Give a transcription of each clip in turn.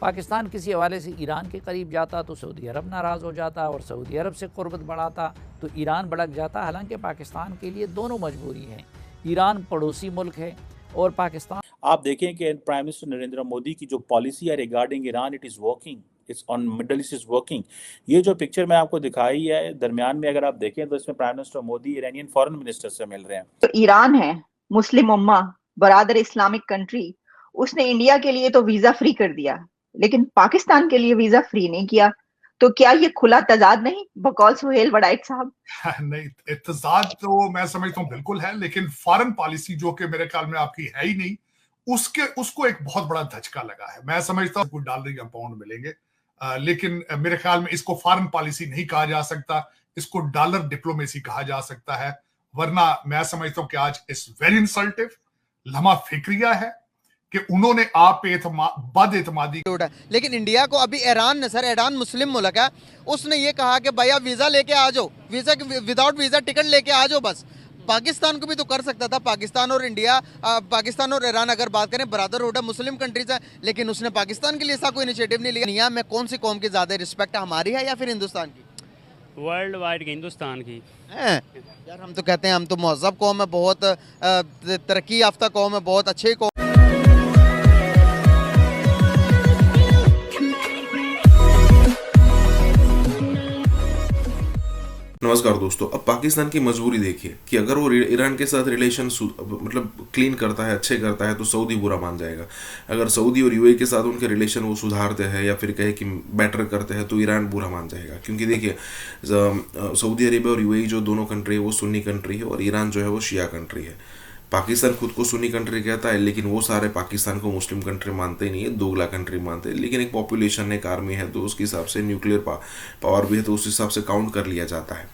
पाकिस्तान किसी हवाले से ईरान के करीब जाता तो सऊदी अरब नाराज़ हो जाता और सऊदी अरब से क़ुर्बत बढ़ाता तो ईरान भड़क जाता। हालांकि पाकिस्तान के लिए दोनों मजबूरी हैं। ईरान पड़ोसी मुल्क है और पाकिस्तान। आप देखें कि प्राइम मिनिस्टर नरेंद्र मोदी की जो पॉलिसी है regarding Iran, it is working, it's on middle east is working. ये जो पिक्चर मैं आपको दिखाई है दरमियान में, अगर आप देखें तो इसमें prime minister Modi Iranian foreign minister से मिल रहे हैं। तो ईरान है मुस्लिम उम्मा, बरादर इस्लामिक कंट्री, उसने इंडिया के लिए तो वीजा फ्री कर दिया, लेकिन पाकिस्तान के लिए वीजा फ्री नहीं किया। तो क्या ये खुला तजाद नहीं बकौल सुहेल वड़ाइट साहब? नहीं, इत्तेजाद तो मैं समझता हूँ बिल्कुल है, लेकिन फॉरेन पॉलिसी जो कि मेरे ख्याल में आपकी है ही नहीं, उसको एक बहुत बड़ा धचका लगा है। मैं समझता हूँ $1 या पाउंड मिलेंगे, लेकिन मेरे ख्याल में इसको फॉरेन पॉलिसी नहीं कहा जा सकता, इसको डॉलर डिप्लोमेसी कहा जा सकता है। वरना मैं समझता हूँ कि आज इस वेरी इंसल्टिव, लम्हा फिक्रिया है कि उन्होंने आप पे बद एतमादी। लेकिन इंडिया को अभी ईरान ने, सर ईरान मुस्लिम मुल्क है, उसने ये कहा कि भैया वीजा लेके आ जाओ, वीजा विदाउट वीजा टिकट लेके आ जाओ बस। पाकिस्तान को भी तो कर सकता था। पाकिस्तान और इंडिया, पाकिस्तान और ईरान अगर बात करें ब्रदरहुड है, मुस्लिम कंट्रीज है, लेकिन उसने पाकिस्तान के लिए ऐसा कोई इनिशिएटिव नहीं लिया। दुनिया में कौन सी कौम की ज्यादा रिस्पेक्ट है, हमारी है या फिर हिंदुस्तान की? वर्ल्ड वाइड की, हिंदुस्तान की है यार। हम तो कहते हैं हम तो महज़ब कौम है, बहुत तरक्की याफ्ता कौम है, बहुत अच्छे कौम। नमस्कार दोस्तों, अब पाकिस्तान की मजबूरी देखिए कि अगर वो ईरान के साथ रिलेशन मतलब क्लीन करता है, अच्छे करता है, तो सऊदी बुरा मान जाएगा। अगर सऊदी और यूएई के साथ उनके रिलेशन वो सुधारते हैं या फिर कहे कि बेटर करते हैं, तो ईरान बुरा मान जाएगा। क्योंकि देखिए सऊदी अरेबिया और यूएई जो दोनों कंट्री है वो सुन्नी कंट्री है और ईरान जो है वो शिया कंट्री है। पाकिस्तान खुद को सुन्नी कंट्री कहता है, लेकिन वो सारे पाकिस्तान को मुस्लिम कंट्री मानते ही नहीं है, दोगला कंट्री मानते हैं। लेकिन एक पॉपुलेशन है, एक आर्मी है, तो उसके हिसाब से न्यूक्लियर पावर भी है, तो उस हिसाब से काउंट कर लिया जाता है।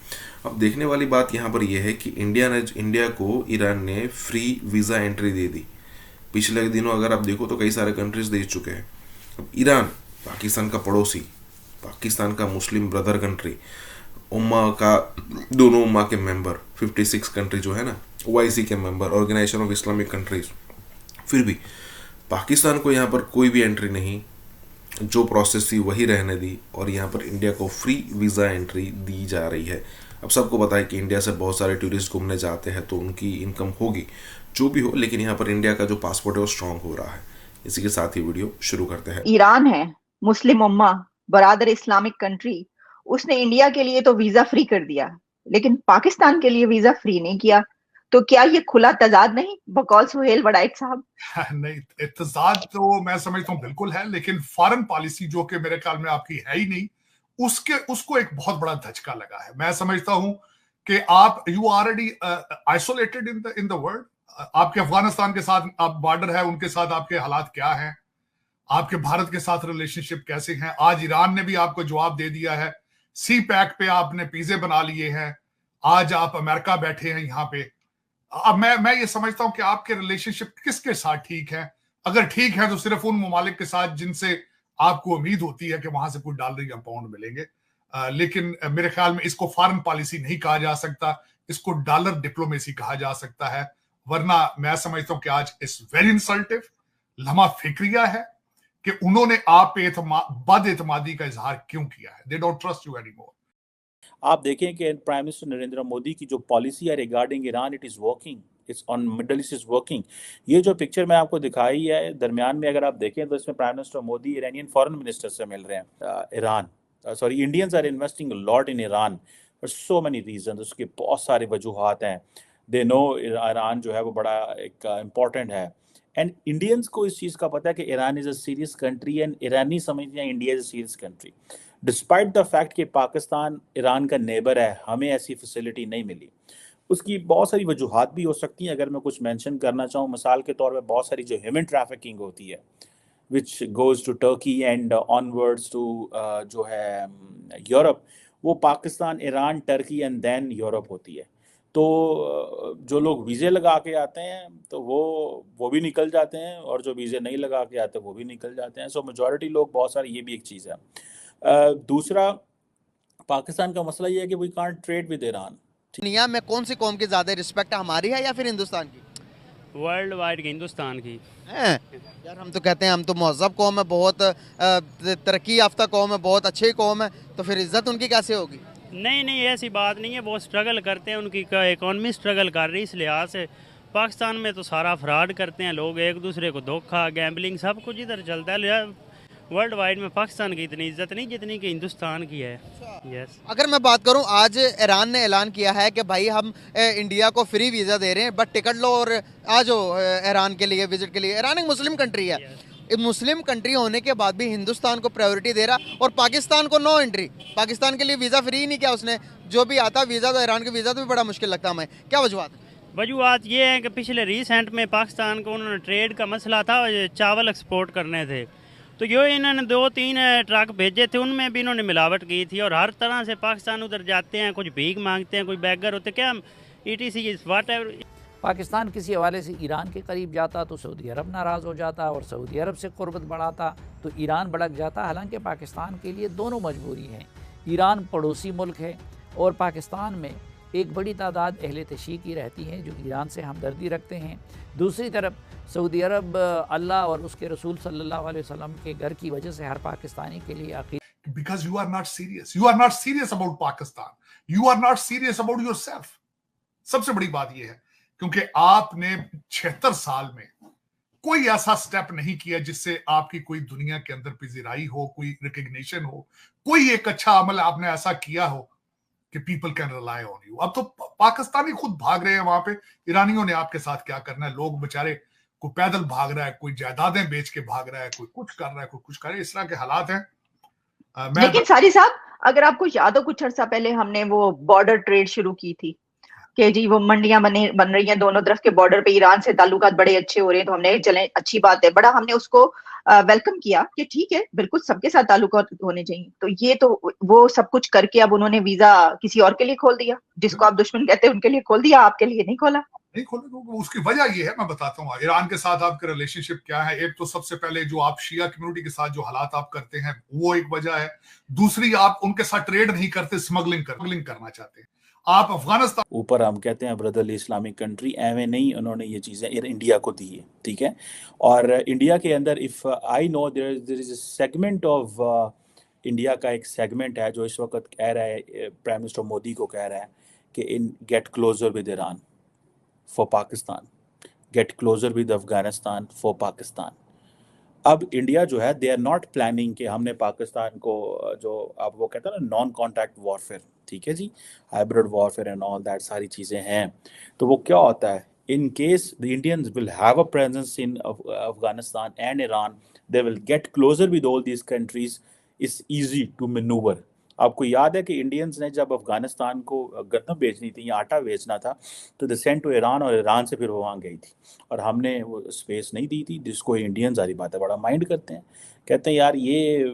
अब देखने वाली बात यहाँ पर यह है कि इंडिया को ईरान ने फ्री वीज़ा एंट्री दे दी। पिछले दिनों अगर आप देखो तो कई सारे कंट्रीज दे चुके हैं। अब ईरान पाकिस्तान का पड़ोसी, पाकिस्तान का मुस्लिम ब्रदर कंट्री, उम्मा का, दोनों उम्मा के मेंबर, 56 कंट्री जो है ना, OIC के member, organisation of Islamic countries, फिर भी पाकिस्तान को यहाँ पर कोई भी एंट्री नहीं, जो प्रोसेस थी वही रहने दी, और यहाँ पर इंडिया को फ्री वीज़ा एंट्री दी जा रही है। अब सबको पता है कि इंडिया से बहुत सारे टूरिस्ट घूमने जाते हैं, तो उनकी इनकम होगी जो भी हो, लेकिन यहाँ पर इंडिया का जो पासपोर्ट है वो स्ट्रांग हो रहा है। इसी के साथ ही वीडियो शुरू करते हैं। ईरान है मुस्लिम उम्मा, बरादर इस्लामिक कंट्री, उसने इंडिया के लिए तो वीजा फ्री कर दिया, लेकिन पाकिस्तान के लिए वीजा फ्री नहीं किया। तो क्या ये खुला तजाद नहीं बकौल सुहेल वड़ाइट साहब? नहीं, इत्तेजाद तो मैं समझता हूँ बिल्कुल है, लेकिन फॉरेन पॉलिसी जो कि मेरे ख्याल में आपकी है ही नहीं, उसको एक बहुत बड़ा धचका लगा है। मैं समझता हूं कि आप you already isolated in the world. आपके अफगानिस्तान के साथ आप बॉर्डर है, उनके साथ आपके हालात क्या हैं, आपके भारत के साथ रिलेशनशिप कैसे हैं। आज ईरान ने भी आपको जवाब दे दिया है, सी पैक पे आपने पिज़्ज़े बना लिए हैं, आज आप अमेरिका बैठे हैं यहाँ पे। अब मैं ये समझता हूं कि आपके रिलेशनशिप किसके साथ ठीक है। अगर ठीक है तो सिर्फ उन ममालिक के साथ जिनसे आपको उम्मीद होती है कि वहां से कोई $1 या पाउंड मिलेंगे। लेकिन मेरे ख्याल में इसको फॉरेन पॉलिसी नहीं कहा जा सकता, इसको डॉलर डिप्लोमेसी कहा जा सकता है। वरना मैं समझता हूं कि आज इस वेरी इंसल्टिव, लम्हा फिक्रिया है कि उन्होंने आप पे बद एतमादी का इजहार क्यों किया है। They don't trust you anymore. आप देखें कि प्राइम मिनिस्टर नरेंद्र मोदी की जो पॉलिसी है regarding Iran, it is working, it's on middle east is working. ये जो पिक्चर मैं आपको दिखाई है दरमियान में, अगर आप देखें तो इसमें prime minister Modi Iranian foreign minister से मिल रहे हैं। Iran, sorry, Indians are investing lot in Iran for so many reason. उसके बहुत सारे वजूहत हैं। दे नो ईरान जो है वो बड़ा एक इम्पॉर्टेंट है, एंड इंडियंस को इस चीज़ का पता है कि Iran is a serious country, and ईरानी समझते हैं India is a serious country. Despite the fact कि पाकिस्तान ईरान का नेबर है, हमें ऐसी फैसिलिटी नहीं मिली। उसकी बहुत सारी वजूहत भी हो सकती हैं। अगर मैं कुछ मेंशन करना चाहूँ, मिसाल के तौर पे बहुत सारी जो ह्यूमन ट्रैफिकिंग होती है which goes to Turkey and onwards to जो है यूरोप, वो Pakistan, Iran, Turkey and then Europe होती है। तो जो लोग वीज़े लगा के आते हैं तो वो भी निकल जाते हैं, और जो वीज़े नहीं लगा के आते वो भी निकल जाते हैं। सो मेजॉरिटी लोग, बहुत सारे, ये भी एक चीज़ है। दूसरा, पाकिस्तान का मसला ये है कि we can't trade with Iran. दुनिया में कौन सी कौम की ज्यादा रिस्पेक्ट है, हमारी है या फिर हिंदुस्तान की? वर्ल्ड वाइड हिंदुस्तान की। हैं यार, हम तो कहते हैं हम तो महज़ब कौम है, बहुत तरक्की याफ्ता कौम है, बहुत अच्छी कौम है, तो फिर इज्जत उनकी कैसे होगी? नहीं नहीं, ऐसी बात नहीं है, वो स्ट्रगल करते हैं, उनकी इकॉनमी स्ट्रगल कर रही है, इस लिहाज से। पाकिस्तान में तो सारा फ्रॉड करते हैं लोग, एक दूसरे को धोखा, गैम्बलिंग, सब कुछ इधर चलता है। वर्ल्ड वाइड में पाकिस्तान की इतनी इज्जत नहीं जितनी कि हिंदुस्तान की है। यस। अगर मैं बात करूं, आज ईरान ने ऐलान किया है कि भाई हम इंडिया को फ्री वीज़ा दे रहे हैं, बट टिकट लो और आ जाओ ईरान के लिए, विजिट के लिए। ईरान एक मुस्लिम कंट्री है, मुस्लिम कंट्री होने के बाद भी हिंदुस्तान को प्रायोरिटी दे रहा और पाकिस्तान को नो एंट्री। पाकिस्तान के लिए वीज़ा फ्री ही नहीं किया उसने, जो भी आता वीज़ा तो ईरान के वीज़ा तो भी बड़ा मुश्किल लगता हमें। क्या वजूहत? वजूहत ये है कि पिछले रिसेंट में पाकिस्तान को उन्होंने ट्रेड का मसला था, चावल एक्सपोर्ट करने थे, तो ये इन्होंने 2-3 ट्रक भेजे थे, उनमें भी इन्होंने मिलावट की थी। और हर तरह से पाकिस्तान उधर जाते हैं, कुछ भीख मांगते हैं, कोई बैगर होते, क्या ETC व्हाटएवर। पाकिस्तान किसी हवाले से ईरान के करीब जाता तो सऊदी अरब नाराज़ हो जाता, और सऊदी अरब से कुर्बत बढ़ाता तो ईरान भड़क जाता। हालांकि पाकिस्तान के लिए दोनों मजबूरी हैं। ईरान पड़ोसी मुल्क है और पाकिस्तान में एक बड़ी तादाद अहले तशी की रहती हैं जो ईरान से हमदर्दी रखते हैं। दूसरी तरफ सऊदी अरब अल्लाह और उसके रसूल सल्लल्लाहु अलैहि वसल्लम के घर की वजह से हर पाकिस्तानी के लिए because you are not serious. You are not serious about Pakistan. You are not serious about yourself. सबसे बड़ी बात यह है क्योंकि आपने 76 साल में कोई ऐसा स्टेप नहीं किया जिससे आपकी कोई दुनिया के अंदर पिज़िराई हो, कोई रिकग्निशन हो, कोई एक अच्छा अमल आपने ऐसा किया हो कि people can rely on you. अब तो पाकिस्तानी खुद भाग रहे हैं वहां पे, ईरानियों ने आपके साथ क्या करना है। लोग बेचारे, कोई पैदल भाग रहा है, कोई जायदादें बेच के भाग रहा है, कोई कुछ कर रहा है, कोई कुछ कर रहा है। इस तरह के हालात हैं। लेकिन सारी साहब, अगर आपको याद हो, कुछ अर्सा पहले हमने वो बॉर्डर ट्रेड शुरू की थी कि जी वो मंडियां बन रही हैं दोनों तरफ के बॉर्डर पे, ईरान से ताल्लुकात बड़े अच्छे हो रहे हैं, तो हमने चले अच्छी बात है, बड़ा हमने उसको वेलकम किया कि ठीक है, बिल्कुल सबके साथ ताल्लुकात होने चाहिए। तो ये तो वो सब कुछ करके अब उन्होंने वीजा किसी और के लिए खोल दिया, जिसको आप दुश्मन कहते हैं उनके लिए खोल दिया, आपके लिए नहीं खोला। नहीं खोले। उसकी वजह ये है, मैं बताता हूँ ईरान के साथ आपके रिलेशनशिप क्या है। एक तो सबसे पहले जो आप शिया कम्युनिटी के साथ जो हालात आप करते हैं वो एक वजह है। दूसरी, आप उनके साथ ट्रेड नहीं करते, स्मगलिंग करना चाहते हैं आप। अफगानिस्तान ऊपर हम कहते हैं ब्रदरली इस्लामिक कंट्री, एवं नहीं उन्होंने ये चीज़ें इंडिया को दी है, ठीक है। और इंडिया के अंदर if I know there is a segment of India का एक सेगमेंट है जो इस वक्त कह रहा है, प्राइम मिनिस्टर मोदी को कह रहा है कि इन get closer with Iran for Pakistan, get closer with Afghanistan for Pakistan. अब इंडिया जो है दे आर नॉट प्लानिंग कि हमने पाकिस्तान को जो अब वो कहते हैं ना नॉन कॉन्टैक्ट वॉरफेयर, ठीक है जी, hybrid warfare and all that, सारी चीज़ें हैं। तो वो क्या होता है, in case the Indians will have a presence in Afghanistan and Iran, they will get closer with all these countries, it's easy to manoeuvre. आपको याद है कि इंडियंस ने जब अफगानिस्तान को गन्ना बेचनी थी या आटा बेचना था तो दे सेंट टू ईरान, और ईरान से फिर वो वहाँ गई थी और हमने वो स्पेस नहीं दी थी, जिसको इंडियंस सारी बातें बड़ा माइंड करते हैं, कहते हैं यार ये